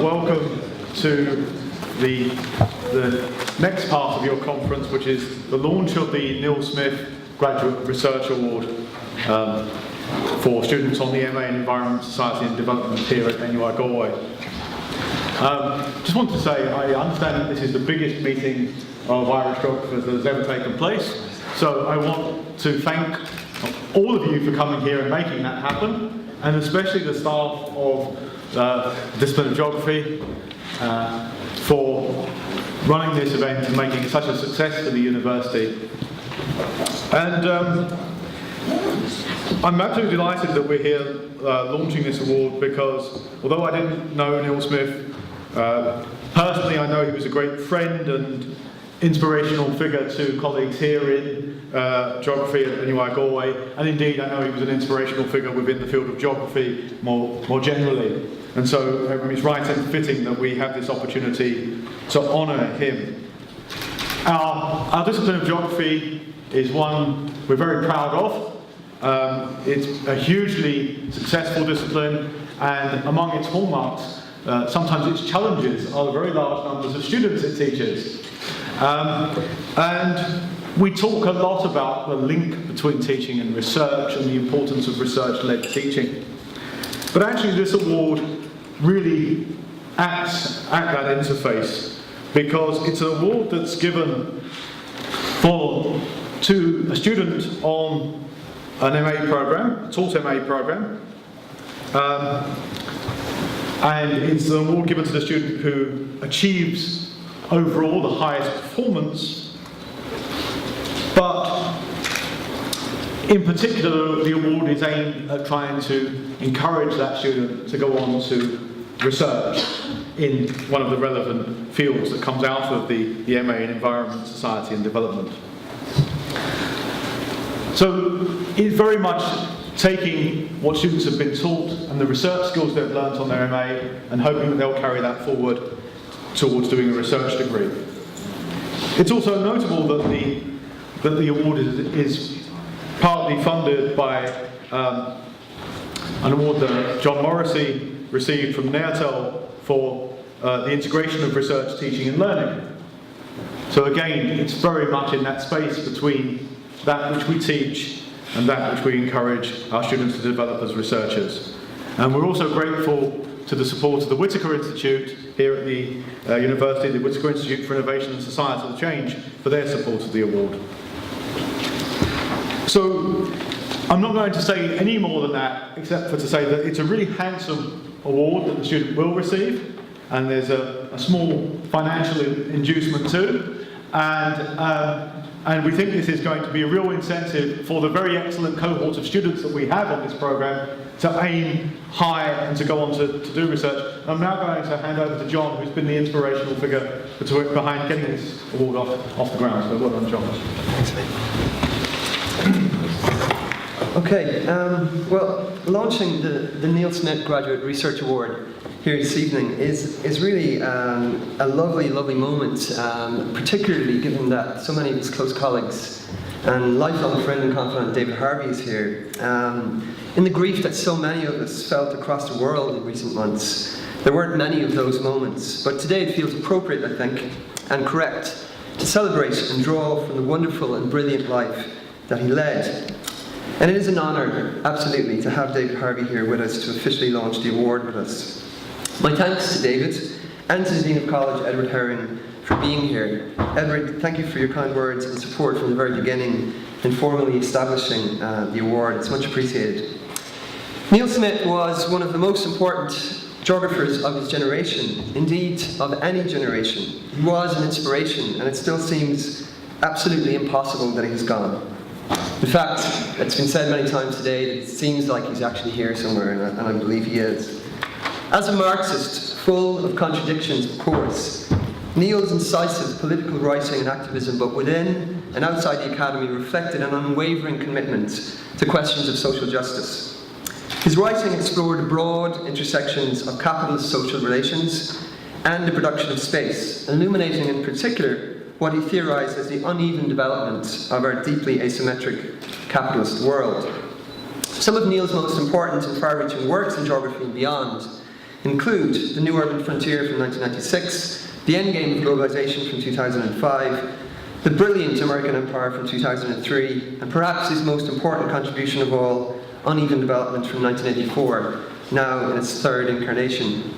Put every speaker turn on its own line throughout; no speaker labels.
welcome to the next part of your conference, which is the launch of the Neil Smith Graduate Research Award for students on the MA in Environment, Society and Development here at NUI Galway. Just want to say, I understand that this is the biggest meeting of Irish geographers that has ever taken place, so I want to thank all of you for coming here and making that happen, and especially the staff of the discipline of geography for running this event and making it such a success for the university. And I'm absolutely delighted that we're here launching this award, because although I didn't know Neil Smith personally, I know he was a great friend and inspirational figure to colleagues here in geography at NUI Galway, and indeed I know he was an inspirational figure within the field of geography more generally. And so it's right and fitting that we have this opportunity to honour him. Our discipline of geography is one we're very proud of. It's a hugely successful discipline, and among its hallmarks, sometimes its challenges are the very large numbers of students it teaches. And we talk a lot about the link between teaching and research and the importance of research-led teaching. But actually this award really acts at that interface, because it's an award that's given to a student on an MA programme, a taught MA programme, and it's an award given to the student who achieves overall the highest performance, but in particular the award is aimed at trying to encourage that student to go on to research in one of the relevant fields that comes out of the MA in Environment, Society and Development. So it's very much taking what students have been taught and the research skills they've learnt on their MA and hoping that they'll carry that forward towards doing a research degree. It's also notable that the award is partly funded by an award that John Morrissey received from NAIRTEL for the integration of research, teaching and learning. So again, it's very much in that space between that which we teach and that which we encourage our students to develop as researchers. And we're also grateful to the support of the Whitaker Institute here at the University, the Whitaker Institute for Innovation and Societal Change, for their support of the award. So I'm not going to say any more than that, except for to say that it's a really handsome award that the student will receive, and there's a small financial inducement too, and we think this is going to be a real incentive for the very excellent cohort of students that we have on this programme to aim high and to go on to do research. I'm now going to hand over to John, who's been the inspirational figure behind getting this award off the ground. So well done, John.
Thanks, mate. Okay, well, launching the Neil Smith Graduate Research Award here this evening is really a lovely, lovely moment, particularly given that so many of his close colleagues and lifelong friend and confidant David Harvey is here. In the grief that so many of us felt across the world in recent months, there weren't many of those moments, but today it feels appropriate, I think, and correct to celebrate and draw from the wonderful and brilliant life that he led. And it is an honour, absolutely, to have David Harvey here with us to officially launch the award with us. My thanks to David and to the Dean of College, Edward Herring, for being here. Edward, thank you for your kind words and support from the very beginning in formally establishing the award. It's much appreciated. Neil Smith was one of the most important geographers of his generation, indeed of any generation. He was an inspiration, and it still seems absolutely impossible that he's gone. In fact, it's been said many times today that it seems like he's actually here somewhere, and I believe he is. As a Marxist, full of contradictions, of course, Neil's incisive political writing and activism, both within and outside the academy, reflected an unwavering commitment to questions of social justice. His writing explored the broad intersections of capitalist social relations and the production of space, illuminating in particular what he theorized as the uneven development of our deeply asymmetric capitalist world. Some of Neil's most important and far-reaching works in geography and beyond include The New Urban Frontier from 1996, The Endgame of Globalization from 2005, The Brilliant American Empire from 2003, and perhaps his most important contribution of all, Uneven Development from 1984, now in its third incarnation.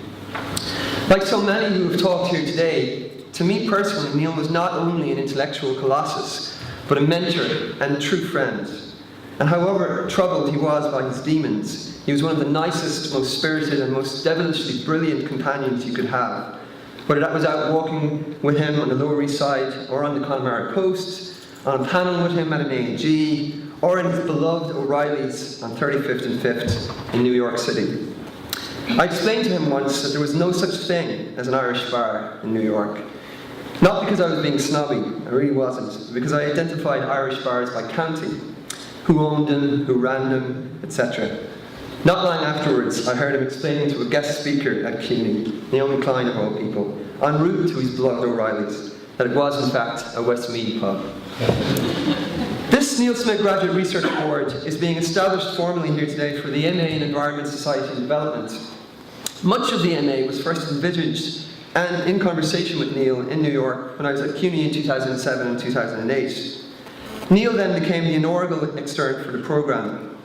Like so many who have talked here today, to me personally, Neil was not only an intellectual colossus, but a mentor and a true friend. And however troubled he was by his demons, he was one of the nicest, most spirited, and most devilishly brilliant companions you could have. Whether that was out walking with him on the Lower East Side, or on the Connemara coast, on a panel with him at an A&G, or in his beloved O'Reilly's on 35th and 5th in New York City. I explained to him once that there was no such thing as an Irish bar in New York. Not because I was being snobby, I really wasn't, because I identified Irish bars by county, who owned them, who ran them, etc. Not long afterwards, I heard him explaining to a guest speaker at CUNY, Naomi Klein of all people, en route to his beloved O'Reilly's, that it was in fact a Westmead pub. This Neil Smith Graduate Research Award is being established formally here today for the MA in Environment, Society and Development. Much of the MA was first envisaged and in conversation with Neil in New York when I was at CUNY in 2007 and 2008. Neil then became the inaugural extern for the programme.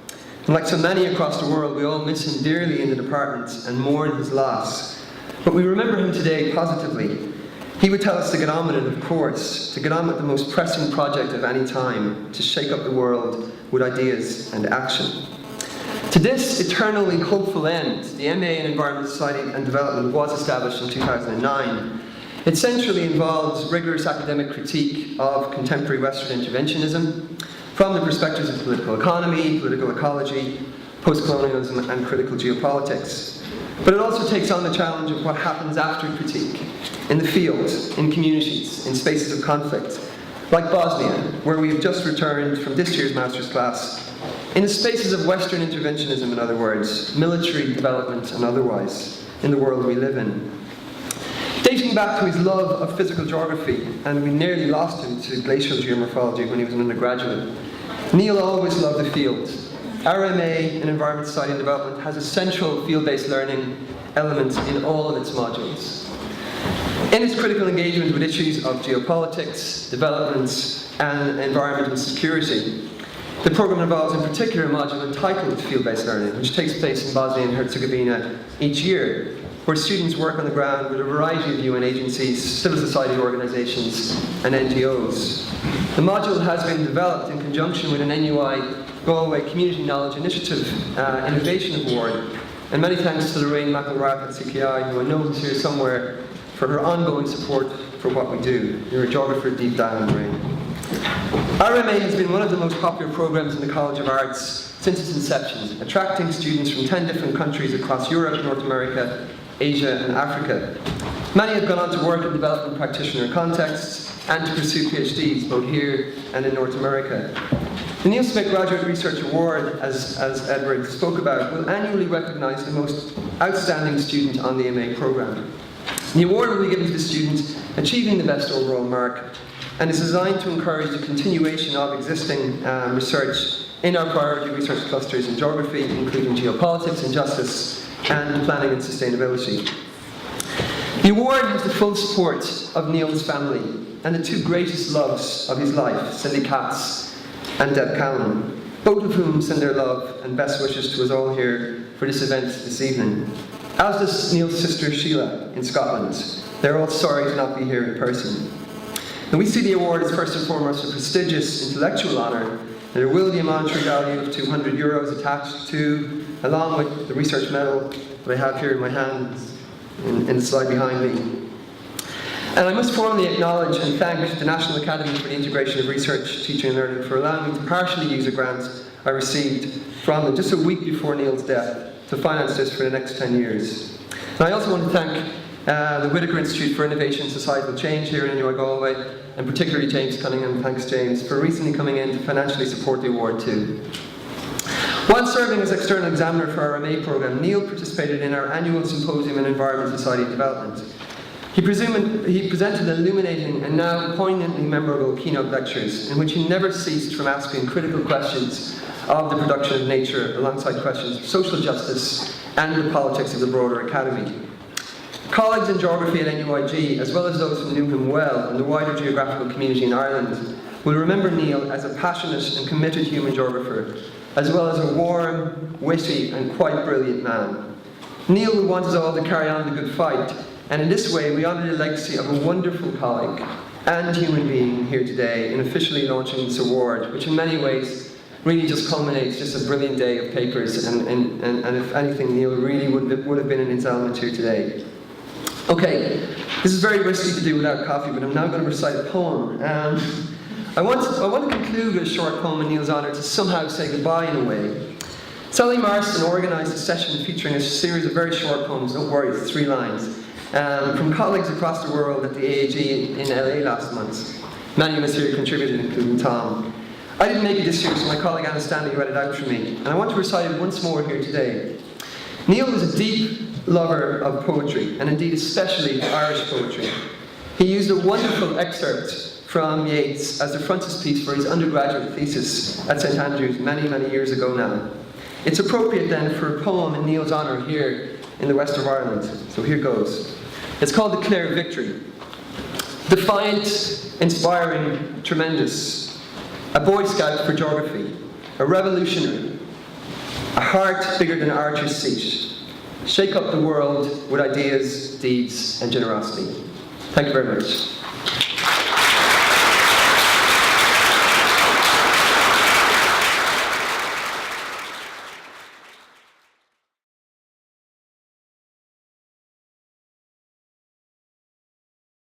And like so many across the world, we all miss him dearly in the department and mourn his loss. But we remember him today positively. He would tell us to get on with it, of course, to get on with the most pressing project of any time, to shake up the world with ideas and action. To this eternally hopeful end, the MA in Environment, Society and Development was established in 2009. It centrally involves rigorous academic critique of contemporary Western interventionism from the perspectives of political economy, political ecology, post-colonialism and critical geopolitics. But it also takes on the challenge of what happens after critique, in the field, in communities, in spaces of conflict, like Bosnia, where we have just returned from this year's master's class, in the spaces of Western interventionism, in other words, military development and otherwise, in the world we live in. Dating back to his love of physical geography, and we nearly lost him to glacial geomorphology when he was an undergraduate, Neil always loved the field. Our MA in Environment, Society and Development has a central field-based learning element in all of its modules. In its critical engagement with issues of geopolitics, development, and environment and security, the programme involves in particular a module entitled Field-Based Learning, which takes place in Bosnia and Herzegovina each year, where students work on the ground with a variety of UN agencies, civil society organisations, and NGOs. The module has been developed in conjunction with an NUI Galway Community Knowledge Initiative Innovation Award, and many thanks to Lorraine McElrath at CKI, who I know is here somewhere, for her ongoing support for what we do. You're a geographer deep down, Lorraine. RMA has been one of the most popular programs in the College of Arts since its inception, attracting students from 10 different countries across Europe, North America, Asia and Africa. Many have gone on to work in development practitioner contexts and to pursue PhDs, both here and in North America. The Neil Smith Graduate Research Award, as Edward spoke about, will annually recognise the most outstanding student on the MA programme. The award will be given to the student achieving the best overall mark and is designed to encourage the continuation of existing research in our priority research clusters in geography, including geopolitics and justice, and planning and sustainability. The award has the full support of Neil's family and the two greatest loves of his life, Cindy Katz and Deb Callan, both of whom send their love and best wishes to us all here for this event this evening. As does Neil's sister Sheila in Scotland. They're all sorry to not be here in person. And we see the award as first and foremost a prestigious intellectual honour. There will be a monetary value of €200 attached to, along with the research medal that I have here in my hand in the slide behind me. And I must formally acknowledge and thank the National Academy for the Integration of Research, Teaching and Learning for allowing me to partially use a grant I received from them just a week before Neil's death to finance this for the next 10 years. And I also want to thank the Whitaker Institute for Innovation and Societal Change here in NUI Galway, and particularly James Cunningham, thanks James, for recently coming in to financially support the award too. While serving as external examiner for our MA programme, Neil participated in our annual Symposium on Environment, Society and Development. He presented illuminating and now poignantly memorable keynote lectures in which he never ceased from asking critical questions of the production of nature alongside questions of social justice and the politics of the broader academy. Colleagues in geography at NUIG, as well as those who knew him well and the wider geographical community in Ireland, will remember Neil as a passionate and committed human geographer, as well as a warm, witty and quite brilliant man. Neil will want us all to carry on the good fight, and in this way we honour the legacy of a wonderful colleague and human being here today in officially launching this award, which in many ways really just culminates just a brilliant day of papers, and if anything, Neil really would have been in his element here today. Okay, this is very risky to do without coffee, but I'm now going to recite a poem. I want to conclude with a short poem in Neil's honour to somehow say goodbye in a way. Sally Marston organised a session featuring a series of very short poems, don't worry, it's 3 lines, from colleagues across the world at the AAG in LA last month. Many of us here contributed, including Tom. I didn't make it this year, so my colleague Anna Stanley read it out for me, and I want to recite it once more here today. Neil was a deep lover of poetry, and indeed especially Irish poetry. He used a wonderful excerpt from Yeats as the frontispiece for his undergraduate thesis at St Andrews many, many years ago now. It's appropriate then for a poem in Neil's honour here in the west of Ireland, so here goes. It's called The Clare Victory. Defiant, inspiring, tremendous, a Boy Scout for geography, a revolutionary, a heart bigger than Archer's seat. Shake up the world with ideas, deeds and generosity. Thank you very much.